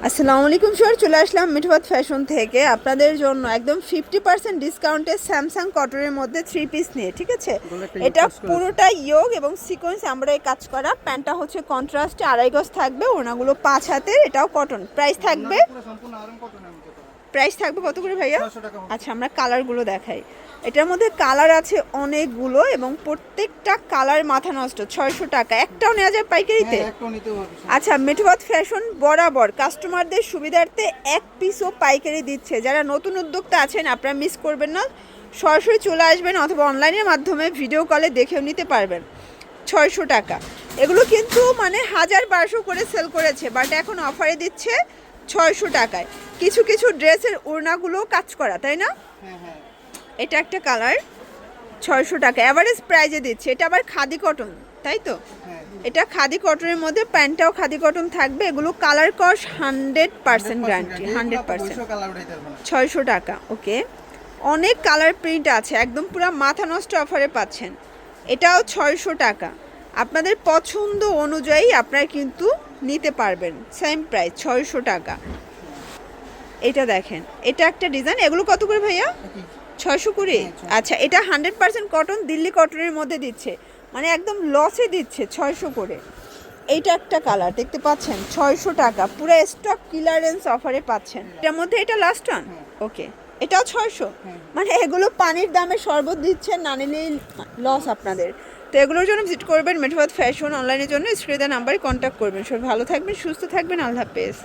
আসসালামু আলাইকুম স্যার, চলে আসলাম মিঠবাত ফ্যাশন থেকে আপনাদের জন্য একদম 50% ডিসকাউন্টে স্যামসাং কটনের মধ্যে 3 পিস নিয়ে। ঠিক আছে, এটা পুরোটা ইয়োগ এবং সিকোয়েন্স আমরা এই কাজ করা। প্যান্টটা হচ্ছে কন্ট্রাস্টে 2.5 গজ থাকবে, ওনাগুলো 5 হাতের, এটাও কটন। প্রাইস থাকবে কত করে ভাইয়া? আচ্ছা, আমরা কালারগুলো দেখাই। এটার মধ্যে কালার আছে অনেকগুলো এবং প্রত্যেকটা কালার মাথা নষ্ট। 600 টাকা, একটাও নেওয়া যায় পাইকারিতে। আচ্ছা, মিঠবাত ফ্যাশন বরাবর কাস্টমারদের সুবিধার্থে এক পিসও পাইকারি দিচ্ছে। যারা নতুন উদ্যোক্তা আছেন আপনারা মিস করবেন না, সরাসরি চলে আসবেন অথবা অনলাইনের মাধ্যমে ভিডিও কলে দেখেও নিতে পারবেন। 600 টাকা, এগুলো কিন্তু মানে 1000-1200 করে সেল করেছে, বাট এখন অফারে দিচ্ছে 600 টাকায়। কিছু কিছু ড্রেসের ওড়নাগুলো কাজ করা, তাই না? এটা একটা কালার, 600 টাকা অ্যাভারেজ প্রাইজে দিচ্ছে। এটা আবার খাদি কটন, তাই তো? এটা খাদি কটনের মধ্যে, প্যান্টটাও খাদি কটন থাকবে। এগুলো কালার কস 100% গ্যারান্টি, 100%। 600 টাকা, ওকে। অনেক কালার প্রিন্ট আছে, একদম পুরো মাথা নষ্ট অফারে পাচ্ছেন। এটাও 600 টাকা, আপনাদের পছন্দ অনুযায়ী আপনারা কিন্তু নিতে পারবেন। সেম প্রাইস 600 টাকা। এটা দেখেন, এটা একটা ডিজাইন। এগুলো কত করে ভাইয়া? 620। আচ্ছা, এটা 100% কটন, দিল্লি কটনের মধ্যে দিচ্ছে, মানে একদম লসে দিচ্ছে 600 করে। এইটা একটা কালার দেখতে পাচ্ছেন, 600 টাকা, পুরো স্টক ক্লিয়ারেন্স অফারে পাচ্ছেন। এটার মধ্যে এটা লাস্ট ওয়ান, ওকে। এটাও 600, মানে এগুলো পানির দামে শরবত দিচ্ছেন, না নিলেই লস আপনাদের। তো এগুলোর জন্য ভিজিট করবেন মিঠবাত ফ্যাশন। অনলাইনের জন্য স্ক্রিনে নাম্বারে কন্ট্যাক্ট করবেন। সবাই ভালো থাকবেন, সুস্থ থাকবেন, আল্লাহ হাফেজ।